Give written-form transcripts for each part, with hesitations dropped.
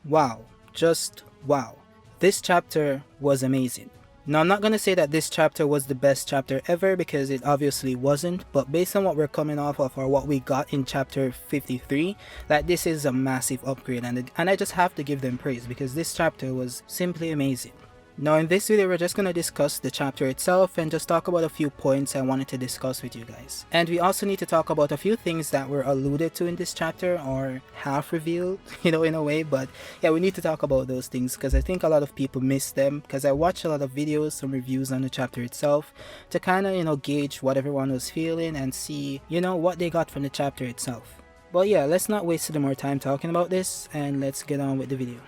Wow, just wow. This chapter was amazing. Now, I'm not gonna say that this chapter was the best chapter ever because it obviously wasn't, but based on what we're coming off of or what we got in chapter 53, that this is a massive upgrade, and I just have to give them praise because this chapter was simply amazing. Now in this video we're just going to discuss the chapter itself and just talk about a few points I wanted to discuss with you guys. And we also need to talk about a few things that were alluded to in this chapter or half revealed, in a way, but yeah, we need to talk about those things because I think a lot of people miss them because I watched a lot of videos, some reviews on the chapter itself to kind of, gauge what everyone was feeling and see, what they got from the chapter itself. But yeah, let's not waste any more time talking about this and let's get on with the video.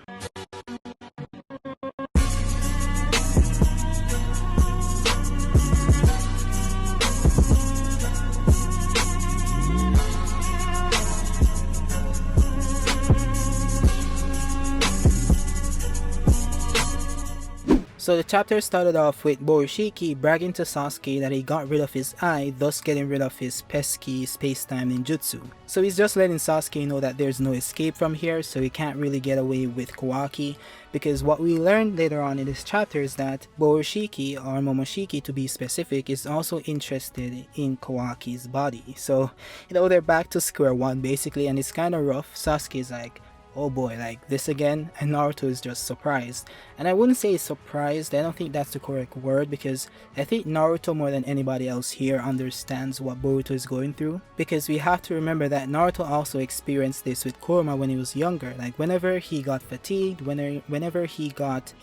So the chapter started off with Borushiki bragging to Sasuke that he got rid of his eye, thus getting rid of his pesky space-time ninjutsu. So he's just letting Sasuke know that there's no escape from here, so he can't really get away with Kawaki, because what we learned later on in this chapter is that Borushiki, or Momoshiki to be specific, is also interested in Kawaki's body. So, they're back to square one basically, and it's kind of rough. Sasuke's like, oh boy, like this again, and Naruto is just surprised. And I wouldn't say surprised, I don't think that's the correct word, because I think Naruto more than anybody else here understands what Boruto is going through, because we have to remember that Naruto also experienced this with Kurama when he was younger. Like whenever he got fatigued, whenever he got,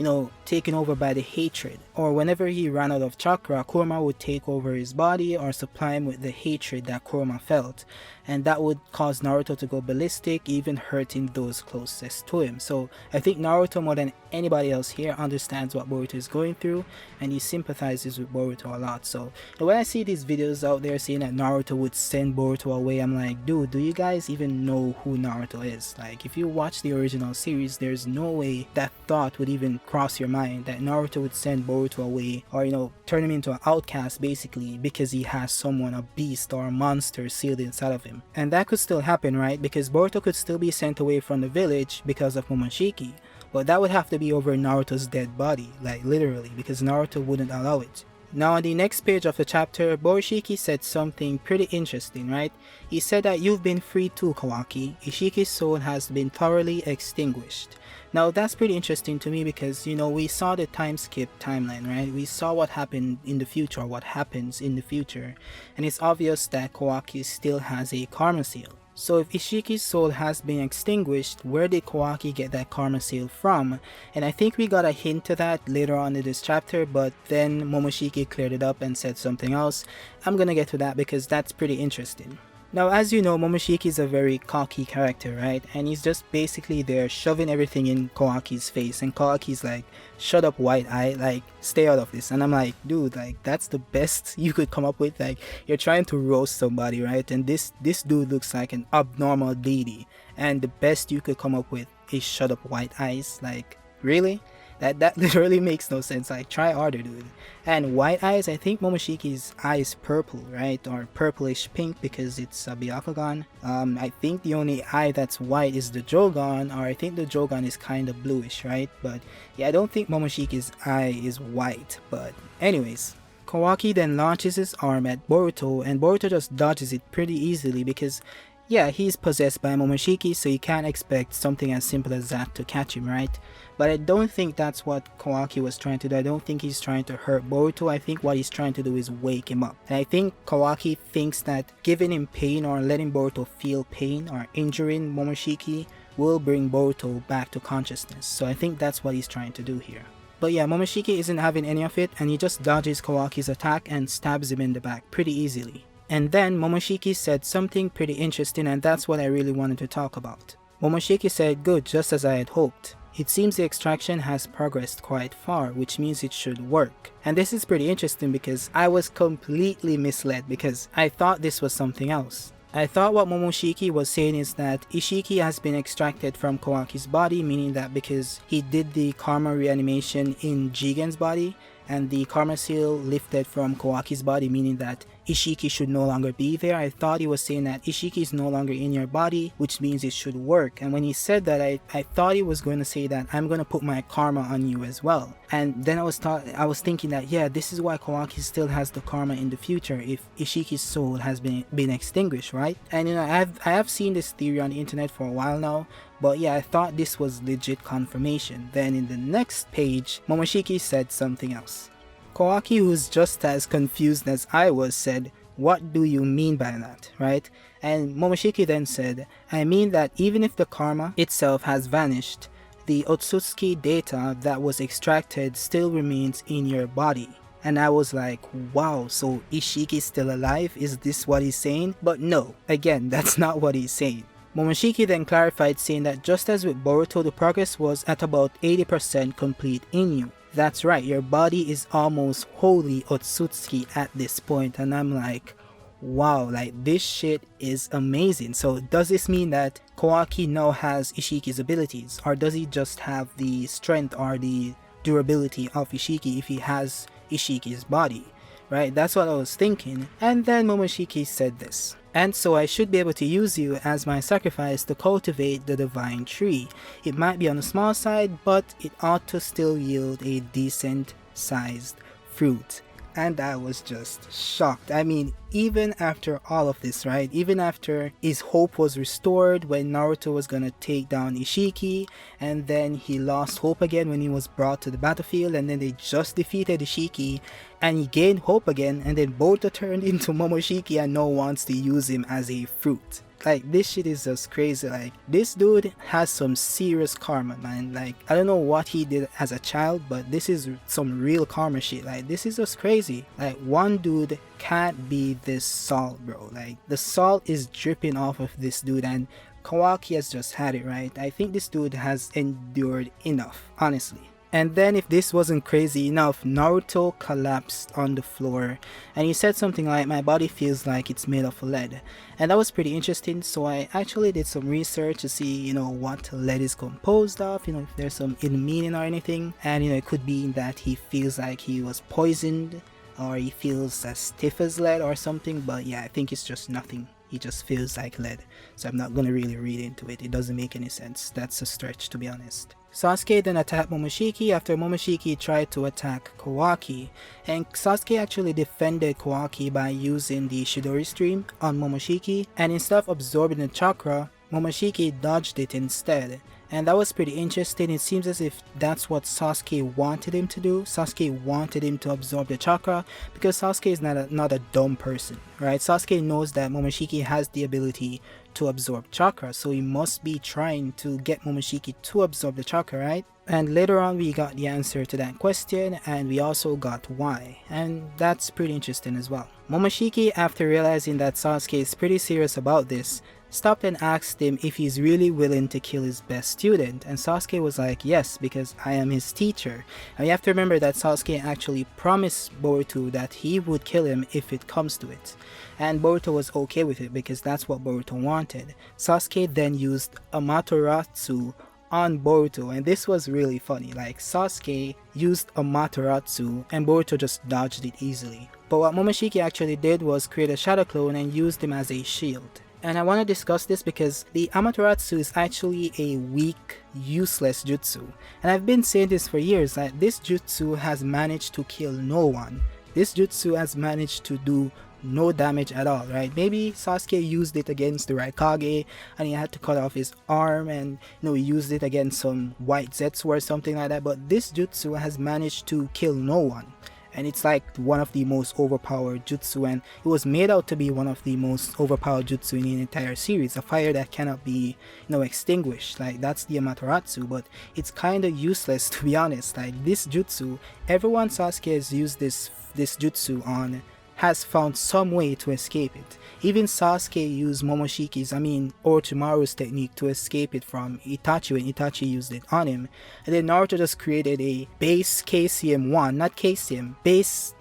taken over by the hatred, or whenever he ran out of chakra, Kurama would take over his body or supply him with the hatred that Kurama felt, and that would cause Naruto to go ballistic, even hurting those closest to him. So I think Naruto more than anybody else here understands what Boruto is going through, and he sympathizes with Boruto a lot. So when I see these videos out there saying that Naruto would send Boruto away, I'm like, dude, do you guys even know who Naruto is? Like, if you watch the original series, there's no way that thought would even cross your mind that Naruto would send Boruto away, or turn him into an outcast basically because he has someone, a beast or a monster, sealed inside of him. And that could still happen, right? Because Boruto could still be sent away from the village because of Momoshiki, but that would have to be over Naruto's dead body, like literally, because Naruto wouldn't allow it. Now on the next page of the chapter, Borushiki said something pretty interesting, right? He said that you've been freed too, Kawaki. Isshiki's soul has been thoroughly extinguished. Now that's pretty interesting to me because, we saw the time skip timeline, right? We saw what happened in the future, what happens in the future, and it's obvious that Kawaki still has a karma seal. So if Isshiki's soul has been extinguished, where did Kawaki get that karma seal from? And I think we got a hint to that later on in this chapter, but then Momoshiki cleared it up and said something else. I'm gonna get to that because that's pretty interesting. Now, as you know, Momoshiki is a very cocky character, right? And he's just basically there shoving everything in Kawaki's face, and Kawaki's like, shut up, white eye, like, stay out of this. And I'm like, dude, like, that's the best you could come up with? Like, you're trying to roast somebody, right? And this dude looks like an abnormal deity, and the best you could come up with is shut up, white eyes. Like, really? That literally makes no sense. Like, try harder, dude. And white eyes, I think Momoshiki's eye is purple, right? Or purplish pink because it's a Byakugan. I think the only eye that's white is the Jogan, or I think the Jogan is kind of bluish, right? But yeah, I don't think Momoshiki's eye is white. But anyways, Kawaki then launches his arm at Boruto, and Boruto just dodges it pretty easily because, yeah, he's possessed by Momoshiki, so you can't expect something as simple as that to catch him, right? But I don't think that's what Kawaki was trying to do. I don't think he's trying to hurt Boruto. I think what he's trying to do is wake him up. And I think Kawaki thinks that giving him pain or letting Boruto feel pain or injuring Momoshiki will bring Boruto back to consciousness. So I think that's what he's trying to do here. But yeah, Momoshiki isn't having any of it, and he just dodges Kawaki's attack and stabs him in the back pretty easily. And then Momoshiki said something pretty interesting, and that's what I really wanted to talk about. Momoshiki said, "Good, just as I had hoped. It seems the extraction has progressed quite far, which means it should work." And this is pretty interesting because I was completely misled because I thought this was something else. I thought what Momoshiki was saying is that Isshiki has been extracted from Kawaki's body, meaning that because he did the karma reanimation in Jigen's body, and the karma seal lifted from Kawaki's body, meaning that Isshiki should no longer be there. I thought he was saying that Isshiki is no longer in your body, which means it should work. And when he said that, I thought he was going to say that I'm going to put my karma on you as well. And then I was thinking that, yeah, this is why Kawaki still has the karma in the future if Ishiki's soul has been extinguished, right? And I have seen this theory on the internet for a while now, but yeah, I thought this was legit confirmation. Then in the next page, Momoshiki said something else. Kawaki, who's just as confused as I was, said, "What do you mean by that?" right? And Momoshiki then said, "I mean that even if the karma itself has vanished, the Otsutsuki data that was extracted still remains in your body." And I was like, wow, so Ishiki's still alive? Is this what he's saying? But no, again, that's not what he's saying. Momoshiki then clarified, saying that just as with Boruto, the progress was at about 80% complete in you. That's right, your body is almost wholly Otsutsuki at this point. And I'm like, wow, like this shit is amazing. So does this mean that Kawaki now has Ishiki's abilities, or does he just have the strength or the durability of Isshiki if he has Ishiki's body, right? That's what I was thinking. And then Momoshiki said this: "And so I should be able to use you as my sacrifice to cultivate the divine tree. It might be on the small side, but it ought to still yield a decent sized fruit." And I was just shocked. I mean, even after all of this, right? Even after his hope was restored when Naruto was gonna take down Isshiki, and then he lost hope again when he was brought to the battlefield, and then they just defeated Isshiki, and he gained hope again, and then Boruto turned into Momoshiki and now wants to use him as a fruit. Like, this shit is just crazy. Like, this dude has some serious karma, man. Like, I don't know what he did as a child, but this is some real karma shit. Like, this is just crazy. Like, one dude can't be this salt, bro. Like, the salt is dripping off of this dude, and Kawaki has just had it, right? I think this dude has endured enough, honestly. And then, if this wasn't crazy enough, Naruto collapsed on the floor and he said something like, "My body feels like it's made of lead." And that was pretty interesting, so I actually did some research to see, what lead is composed of, if there's some hidden meaning or anything. And, it could be that he feels like he was poisoned, or he feels as stiff as lead or something. But yeah, I think it's just nothing. He just feels like lead. So I'm not gonna really read into it. It doesn't make any sense. That's a stretch, to be honest. Sasuke then attacked Momoshiki after Momoshiki tried to attack Kawaki, and Sasuke actually defended Kawaki by using the Chidori stream on Momoshiki, and instead of absorbing the chakra, Momoshiki dodged it instead. And that was pretty interesting. It seems as if that's what Sasuke wanted him to do. Sasuke wanted him to absorb the chakra because Sasuke is not a dumb person, right? Sasuke knows that Momoshiki has the ability to absorb chakra, so he must be trying to get Momoshiki to absorb the chakra, right? And later on we got the answer to that question, and we also got why, and that's pretty interesting as well. Momoshiki, after realizing that Sasuke is pretty serious about this, stopped and asked him if he's really willing to kill his best student, and Sasuke was like, "Yes, because I am his teacher." And you have to remember that Sasuke actually promised Boruto that he would kill him if it comes to it, and Boruto was okay with it because that's what Boruto wanted. Sasuke then used Amaterasu on Boruto, and this was really funny. Like, Sasuke used Amaterasu and Boruto just dodged it easily. But what Momoshiki actually did was create a shadow clone and used him as a shield. And I want to discuss this because the Amaterasu is actually a weak, useless jutsu. And I've been saying this for years, that this jutsu has managed to kill no one. This jutsu has managed to do no damage at all, right? Maybe Sasuke used it against the Raikage and he had to cut off his arm, and he used it against some white Zetsu or something like that, but this jutsu has managed to kill no one. And it's like one of the most overpowered jutsu, and it was made out to be one of the most overpowered jutsu in the entire series, a fire that cannot be extinguished. Like, that's the Amaterasu, but it's kind of useless, to be honest. Like, this jutsu, everyone Sasuke has used this jutsu on has found some way to escape it. Even Sasuke used Orochimaru's technique to escape it from Itachi when Itachi used it on him. And then Naruto just created a base base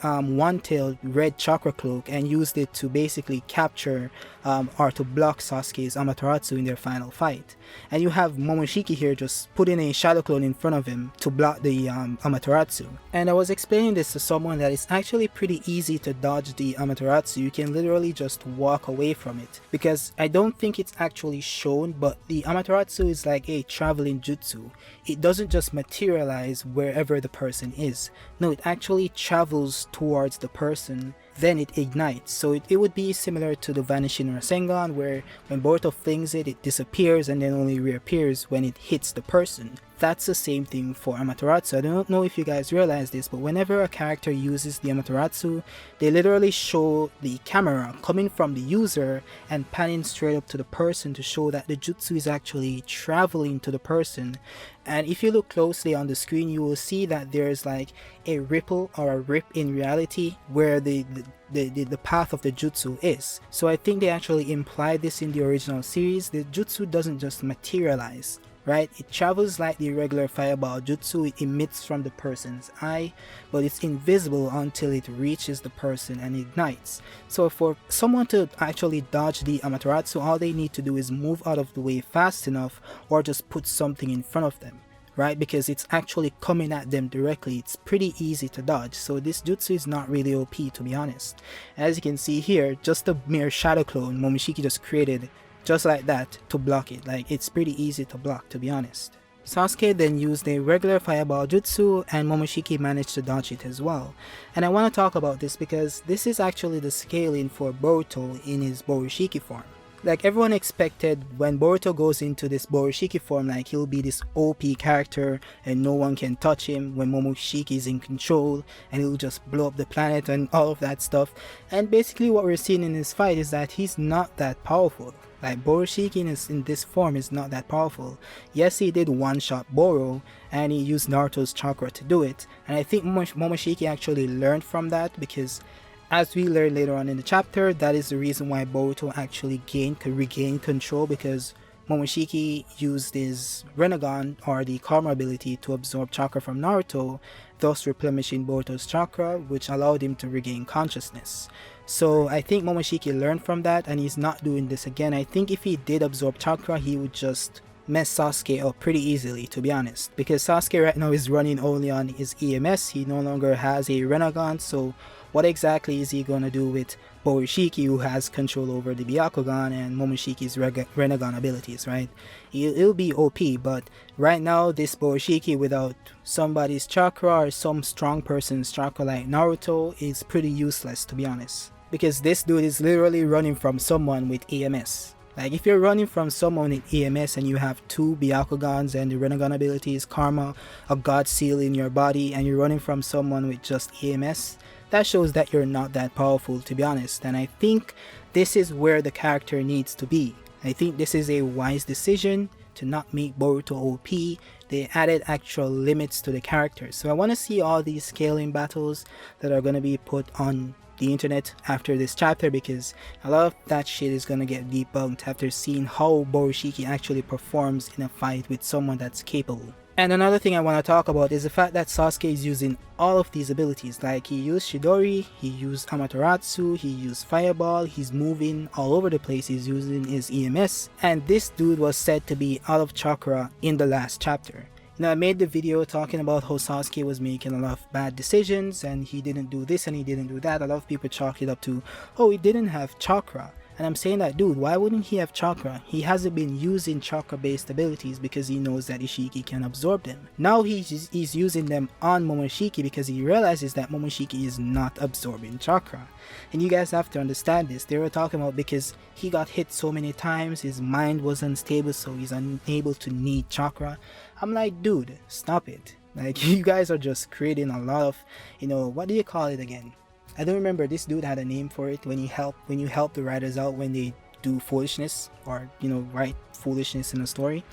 one-tailed red chakra cloak and used it to basically capture or to block Sasuke's Amaterasu in their final fight. And you have Momoshiki here just putting a shadow clone in front of him to block the Amaterasu. And I was explaining this to someone that it's actually pretty easy to dodge dodge the Amaterasu, you can literally just walk away from it. Because I don't think it's actually shown, but the Amaterasu is like a traveling jutsu. It doesn't just materialize wherever the person is. No, it actually travels towards the person, then it ignites. So it would be similar to the Vanishing Rasengan, where when Boruto flings it, it disappears and then only reappears when it hits the person. That's the same thing for Amaterasu. I don't know if you guys realize this, but whenever a character uses the Amaterasu, they literally show the camera coming from the user and panning straight up to the person to show that the jutsu is actually traveling to the person. And if you look closely on the screen, you will see that there's like a ripple or a rip in reality where the path of the jutsu is. So I think they actually implied this in the original series. The jutsu doesn't just materialize, right? It travels like the regular fireball jutsu. It emits from the person's eye, but it's invisible until it reaches the person and ignites. So for someone to actually dodge the Amaterasu, all they need to do is move out of the way fast enough or just put something in front of them, right? Because it's actually coming at them directly. It's pretty easy to dodge. So this jutsu is not really OP, to be honest. As you can see here, just a mere shadow clone Momoshiki just created just like that to block it. Like, it's pretty easy to block, to be honest. Sasuke then used a regular fireball jutsu and Momoshiki managed to dodge it as well. And I want to talk about this because this is actually the scaling for Boruto in his Borushiki form. Like, everyone expected when Boruto goes into this Borushiki form, like he'll be this OP character and no one can touch him when Momoshiki is in control and he'll just blow up the planet and all of that stuff. And basically what we're seeing in this fight is that he's not that powerful. Like, Borushiki in this form is not that powerful. Yes, he did one-shot Boro, and he used Naruto's chakra to do it. And I think Momoshiki actually learned from that, because as we learn later on in the chapter, that is the reason why Boruto actually regained control, because Momoshiki used his Renegon, or the Karma ability, to absorb chakra from Naruto, thus replenishing Boruto's chakra, which allowed him to regain consciousness. So I think Momoshiki learned from that and he's not doing this again. I think if he did absorb chakra, he would just mess Sasuke up pretty easily, to be honest. Because Sasuke right now is running only on his EMS, he no longer has a Renegon, so what exactly is he gonna do with Borushiki, who has control over the Byakugan and Momoshiki's Renegon abilities, right? It'll be OP, but right now this Borushiki without somebody's chakra or some strong person's chakra like Naruto is pretty useless, to be honest. Because this dude is literally running from someone with EMS. Like, if you're running from someone with EMS and you have two Byakugans and the Renegon abilities, Karma, a God Seal in your body, and you're running from someone with just EMS, that shows that you're not that powerful, to be honest. And I think this is where the character needs to be. I think this is a wise decision to not make Boruto OP. They added actual limits to the character. So I want to see all these scaling battles that are going to be put on the internet after this chapter, because a lot of that shit is gonna get debunked after seeing how Borushiki actually performs in a fight with someone that's capable. And another thing I want to talk about is the fact that Sasuke is using all of these abilities. Like, he used Chidori, he used Amaterasu, he used Fireball, he's moving all over the place, he's using his EMS, and this dude was said to be out of chakra in the last chapter. Now, I made the video talking about how Sasuke was making a lot of bad decisions and he didn't do this and he didn't do that. A lot of people chalk it up to, oh, he didn't have chakra. And I'm saying that, dude, why wouldn't he have chakra? He hasn't been using chakra based abilities because he knows that Isshiki can absorb them. Now he's using them on Momoshiki because he realizes that Momoshiki is not absorbing chakra. And you guys have to understand this. They were talking about because he got hit so many times, his mind was unstable, so he's unable to need chakra. I'm like, dude, stop it. Like, you guys are just creating a lot of, what do you call it again? I don't remember. This dude had a name for it when you help the writers out when they do foolishness or write foolishness in a story.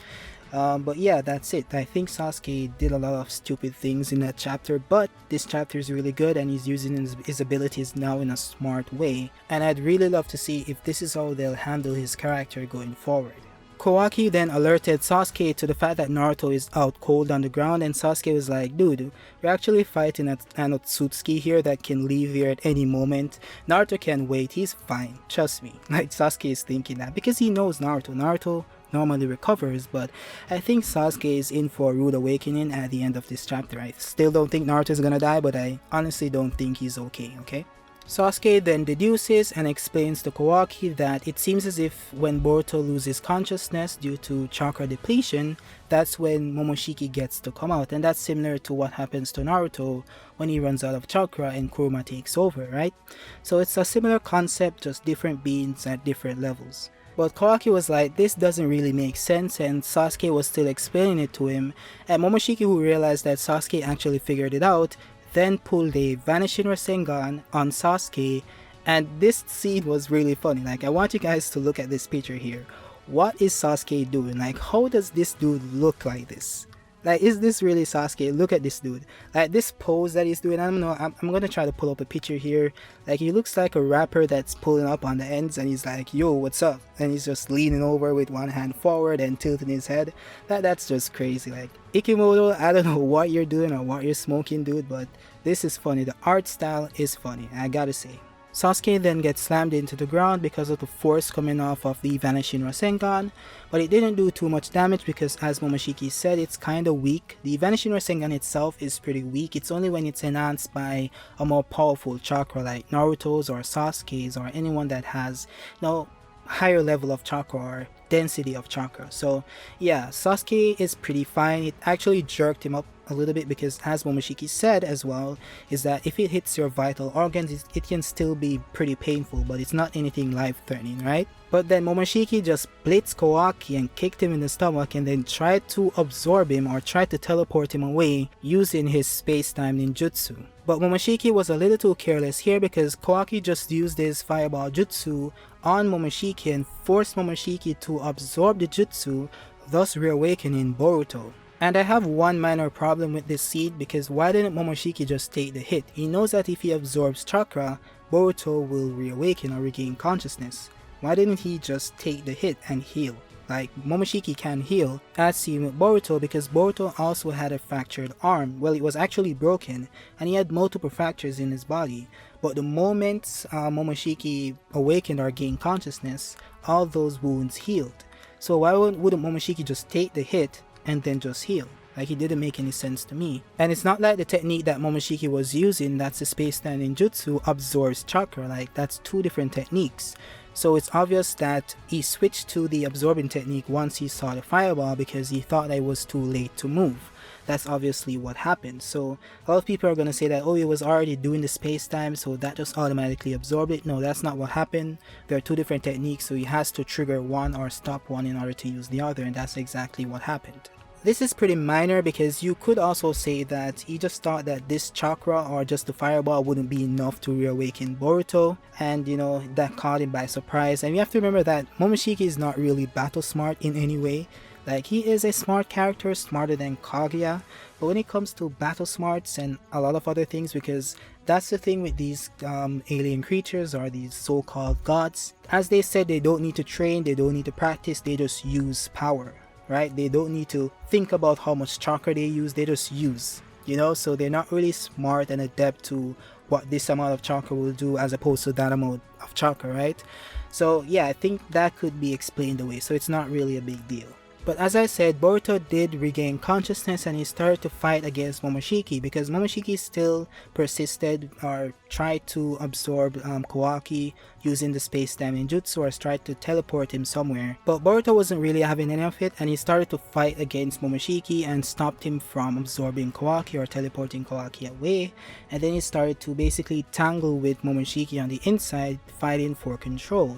But yeah, that's it. I think Sasuke did a lot of stupid things in that chapter, but this chapter is really good and he's using his abilities now in a smart way. And I'd really love to see if this is how they'll handle his character going forward. Kawaki then alerted Sasuke to the fact that Naruto is out cold on the ground, and Sasuke was like, dude, we're actually fighting an Otsutsuki here that can leave here at any moment. Naruto can wait, he's fine, trust me. Like, Sasuke is thinking that because he knows Naruto. Naruto normally recovers, but I think Sasuke is in for a rude awakening at the end of this chapter. I still don't think Naruto is gonna die, but I honestly don't think he's okay. Sasuke then deduces and explains to Kawaki that it seems as if when Boruto loses consciousness due to chakra depletion, that's when Momoshiki gets to come out, and that's similar to what happens to Naruto when he runs out of chakra and Kurama takes over, right? So it's a similar concept, just different beings at different levels. But Kawaki was like, this doesn't really make sense, and Sasuke was still explaining it to him, and Momoshiki, who realized that Sasuke actually figured it out, then pulled a Vanishing Rasengan on Sasuke, and this scene was really funny. Like, I want you guys to look at this picture here. What is Sasuke doing? Like, how does this dude look like this? Like, is this really Sasuke? Look at this dude. Like, this pose that he's doing, I don't know, I'm gonna try to pull up a picture here. Like, he looks like a rapper that's pulling up on the ends, and he's like, yo, what's up? And he's just leaning over with one hand forward and tilting his head. That's just crazy. Like, Ikimoto, I don't know what you're doing or what you're smoking, dude, but this is funny. The art style is funny, I gotta say. Sasuke then gets slammed into the ground because of the force coming off of the Vanishing Rasengan, but it didn't do too much damage because, as Momoshiki said, it's kinda weak. The Vanishing Rasengan itself is pretty weak. It's only when it's enhanced by a more powerful chakra like Naruto's or Sasuke's or anyone that has, you know, higher level of chakra or density of chakra. So yeah, Sasuke is pretty fine. It actually jerked him up a little bit because, as Momoshiki said as well, is that if it hits your vital organs, it can still be pretty painful, but it's not anything life-threatening, right? But then Momoshiki just blitzed Kawaki and kicked him in the stomach and then tried to absorb him or tried to teleport him away using his space-time ninjutsu. But Momoshiki was a little too careless here because Kawaki just used his fireball jutsu on Momoshiki and forced Momoshiki to absorb the jutsu, thus reawakening Boruto. And I have one minor problem with this scene because why didn't Momoshiki just take the hit? He knows that if he absorbs chakra, Boruto will reawaken or regain consciousness. Why didn't he just take the hit and heal? Like, Momoshiki can heal, as seen with Boruto, because Boruto also had a fractured arm. Well, it was actually broken, and he had multiple fractures in his body. But the moment Momoshiki awakened or gained consciousness, all those wounds healed. So why wouldn't Momoshiki just take the hit and then just heal? Like, it didn't make any sense to me. And it's not like the technique that Momoshiki was using, that's the space-time ninjutsu, absorbs chakra. Like, that's two different techniques. So it's obvious that he switched to the absorbing technique once he saw the fireball because he thought that it was too late to move. That's obviously what happened. So a lot of people are going to say that, oh, he was already doing the space-time, so that just automatically absorbed it. No, that's not what happened. There are two different techniques, so he has to trigger one or stop one in order to use the other, and that's exactly what happened. This is pretty minor because you could also say that he just thought that this chakra or just the fireball wouldn't be enough to reawaken Boruto, and you know, that caught him by surprise. And you have to remember that Momoshiki is not really battle smart in any way. Like, he is a smart character, smarter than Kaguya, but when it comes to battle smarts and a lot of other things, because that's the thing with these alien creatures or these so-called gods, as they said, they don't need to train, they don't need to practice, they just use power. Right? They don't need to think about how much chakra they use, they just use, you know, so they're not really smart and adept to what this amount of chakra will do as opposed to that amount of chakra, right? So yeah, I think that could be explained away, so it's not really a big deal. But as I said, Boruto did regain consciousness and he started to fight against Momoshiki because Momoshiki still persisted or tried to absorb Kawaki using the space-time ninjutsu or tried to teleport him somewhere. But Boruto wasn't really having any of it and he started to fight against Momoshiki and stopped him from absorbing Kawaki or teleporting Kawaki away. And then he started to basically tangle with Momoshiki on the inside, fighting for control.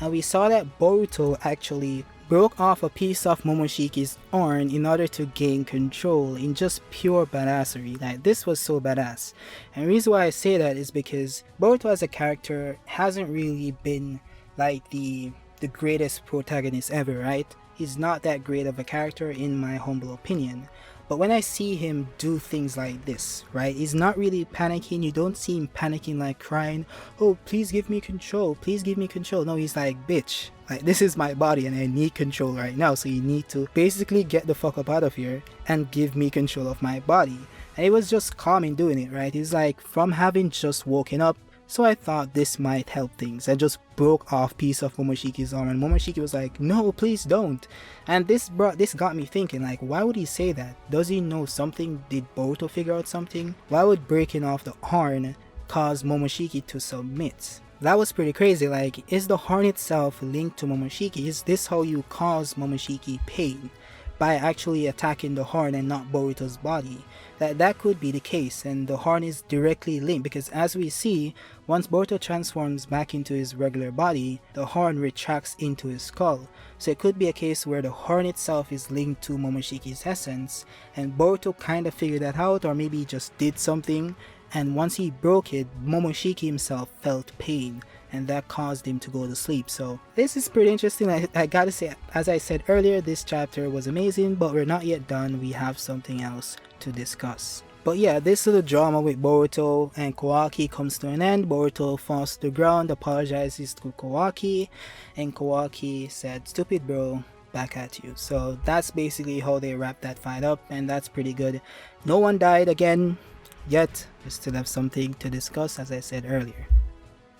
And we saw that Boruto actually broke off a piece of Momoshiki's arm in order to gain control in just pure badassery. Like, this was so badass. And the reason why I say that is because Boruto as a character hasn't really been like the greatest protagonist ever, right? He's not that great of a character in my humble opinion. But when I see him do things like this, right, he's not really panicking. You don't see him panicking like crying, oh, please give me control, please give me control. No, he's like, bitch, like, this is my body and I need control right now, so you need to basically get the fuck up out of here and give me control of my body. And he was just calm in doing it, right? He's like, from having just woken up, so I thought this might help things. I just broke off piece of Momoshiki's arm and Momoshiki was like, no, please don't. And this got me thinking, like, why would he say that? Does he know something? Did Boruto figure out something? Why would breaking off the arm caused Momoshiki to submit. That was pretty crazy. Like, is the horn itself linked to Momoshiki? Is this how you cause Momoshiki pain? By actually attacking the horn and not Boruto's body? That could be the case, and the horn is directly linked, because as we see, once Boruto transforms back into his regular body, the horn retracts into his skull. So it could be a case where the horn itself is linked to Momoshiki's essence, and Boruto kind of figured that out, or maybe he just did something, and once he broke it, Momoshiki himself felt pain, and that caused him to go to sleep. So this is pretty interesting. I gotta say, as I said earlier, this chapter was amazing, but we're not yet done. We have something else to discuss. But yeah, this little drama with Boruto and Kawaki comes to an end. Boruto falls to the ground, apologizes to Kawaki, and Kawaki said, "Stupid bro, back at you." So that's basically how they wrap that fight up, and that's pretty good. No one died again, yet we still have something to discuss, as I said earlier.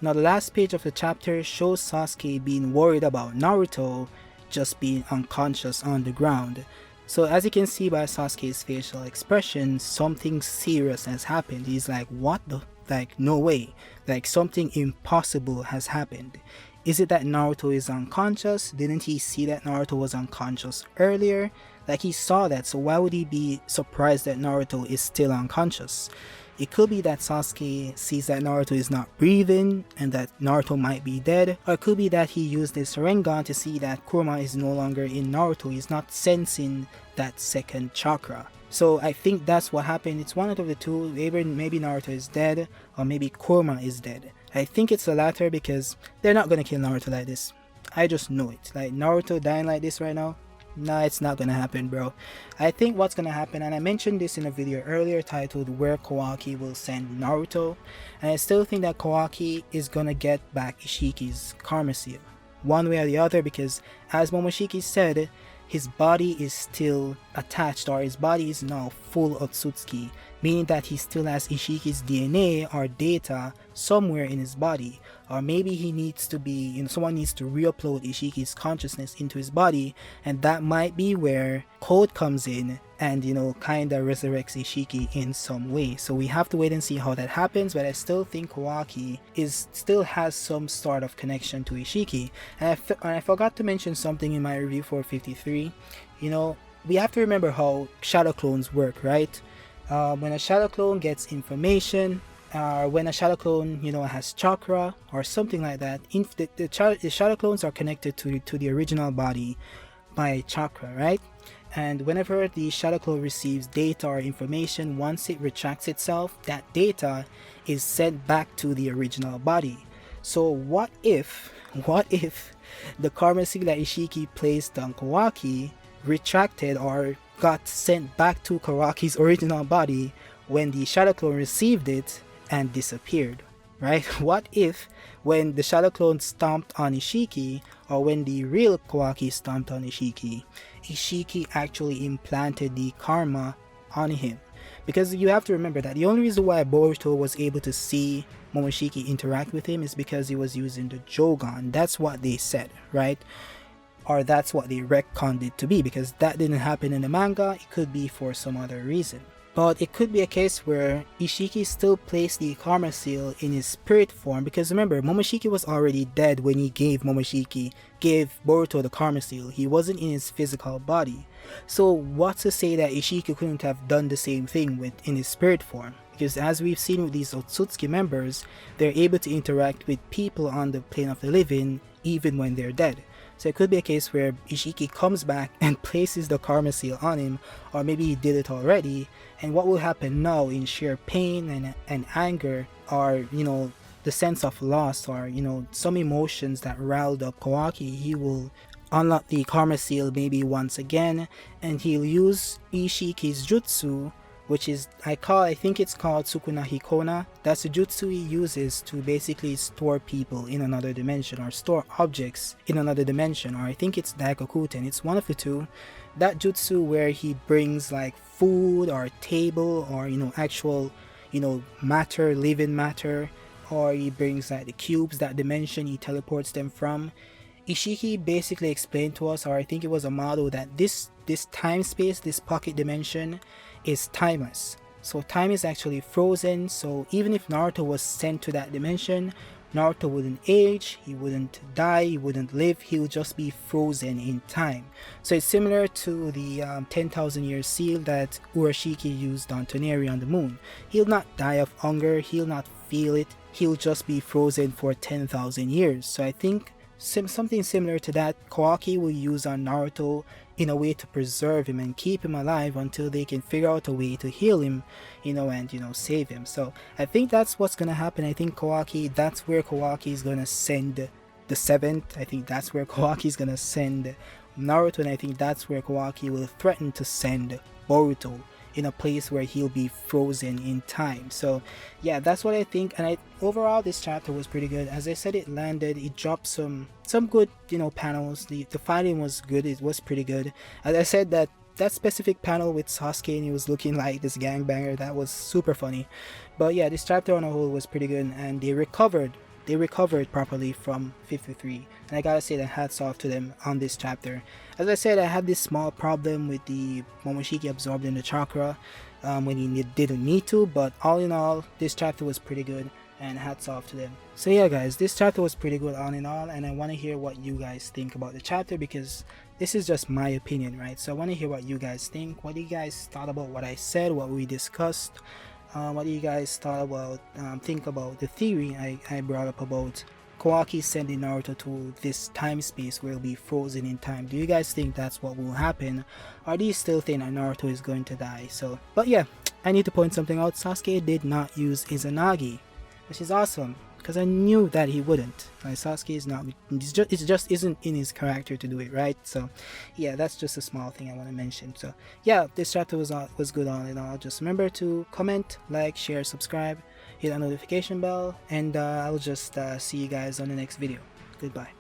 Now the last page of the chapter shows Sasuke being worried about Naruto just being unconscious on the ground. So as you can see by Sasuke's facial expression, something serious has happened. He's like, what the, like, no way, like something impossible has happened. Is it that Naruto is unconscious? Didn't he see that Naruto was unconscious earlier? Like, he saw that, so why would he be surprised that Naruto is still unconscious? It could be that Sasuke sees that Naruto is not breathing and that Naruto might be dead, or it could be that he used his Sharingan to see that Kurama is no longer in Naruto. He's not sensing that second chakra. So I think that's what happened. It's one out of the two. Maybe Naruto is dead, or maybe Kurama is dead. I think it's the latter, because they're not gonna kill Naruto like this. I just know it. Like, Naruto dying like this right now, nah, it's not gonna happen, bro. I think what's gonna happen, and I mentioned this in a video earlier titled Where Kawaki Will Send Naruto, and I still think that Kawaki is gonna get back Isshiki's Karma Seal, one way or the other, because as Momoshiki said, his body is still attached, or his body is now full Otsutsuki, meaning that he still has Isshiki's DNA or data somewhere in his body. Or maybe he needs to be, someone needs to re-upload Isshiki's consciousness into his body, and that might be where Code comes in and, kinda resurrects Isshiki in some way. So we have to wait and see how that happens, but I still think Kawaki still has some sort of connection to Isshiki. And I forgot to mention something in my review for 53. We have to remember how shadow clones work, right? When a shadow clone gets information, when a shadow clone, has chakra or something like that, the shadow clones are connected to the original body by chakra, right? And whenever the shadow clone receives data or information, once it retracts itself, that data is sent back to the original body. So what if the Karma Seal that Isshiki placed on Kawaki retracted or got sent back to Kawaki's original body when the shadow clone received it and disappeared, right? What if when the shadow clone stomped on Isshiki, or when the real Kawaki stomped on Isshiki, Isshiki actually implanted the karma on him? Because you have to remember that the only reason why Boruto was able to see Momoshiki interact with him is because he was using the Jogan. That's what they said, right? Or that's what they retconned it to be, because that didn't happen in the manga. It could be for some other reason. But it could be a case where Isshiki still placed the Karma Seal in his spirit form, because remember, Momoshiki was already dead when he gave Boruto the Karma Seal. He wasn't in his physical body. So what's to say that Isshiki couldn't have done the same thing in his spirit form? Because as we've seen with these Otsutsuki members, they're able to interact with people on the plane of the living even when they're dead. So it could be a case where Isshiki comes back and places the Karma Seal on him, or maybe he did it already, and what will happen now in sheer pain and anger, or the sense of loss, or some emotions that riled up Kawaki, he will unlock the Karma Seal maybe once again, and he'll use Isshiki's jutsu, which is, I think it's called Sukuna Hikona. That's the jutsu he uses to basically store people in another dimension, or store objects in another dimension, or I think it's Daikokuten. It's one of the two. That jutsu where he brings like food or table, or actual matter, living matter, or he brings like the cubes, that dimension he teleports them from. Isshiki basically explained to us, or I think it was a model, that this time space, this pocket dimension, is timeless. So time is actually frozen, so even if Naruto was sent to that dimension, Naruto wouldn't age, he wouldn't die, he wouldn't live, he would just be frozen in time. So it's similar to the 10,000 year seal that Urashiki used on Toneri on the moon. He'll not die of hunger, he'll not feel it, he'll just be frozen for 10,000 years. So I think something similar to that Kawaki will use on Naruto in a way to preserve him and keep him alive until they can figure out a way to heal him, and save him. So I think that's what's gonna happen. I think Kawaki, that's where Kawaki is gonna send the seventh. I think that's where Kawaki is gonna send Naruto, and I think that's where Kawaki will threaten to send Boruto, in a place where he'll be frozen in time. So yeah, that's what I think. And overall this chapter was pretty good. As I said, it dropped some good panels. The fighting was good, it was pretty good. As I said, that specific panel with Sasuke and he was looking like this gangbanger, that was super funny. But yeah, this chapter on a whole was pretty good, and they recovered properly from 53, and I gotta say that hats off to them on this chapter. As I said, I had this small problem with the Momoshiki absorbing the chakra when he didn't need to, but all in all, this chapter was pretty good, and hats off to them. So yeah guys, this chapter was pretty good all in all, and I want to hear what you guys think about the chapter, because this is just my opinion, right? So I want to hear what you guys think. What do you guys thought about what I said, what we discussed? What do you guys thought about, think about the theory I brought up about Kawaki sending Naruto to this time space where he'll be frozen in time? Do you guys think that's what will happen, or do you still think that Naruto is going to die? So, but yeah, I need to point something out. Sasuke did not use Izanagi, which is awesome, because I knew that he wouldn't. Like, Sasuke is not, it just isn't in his character to do it, right? So yeah, that's just a small thing I want to mention. So yeah, this chapter was good all in all. Just remember to comment, like, share, subscribe, hit that notification bell, and I'll just see you guys on the next video. Goodbye.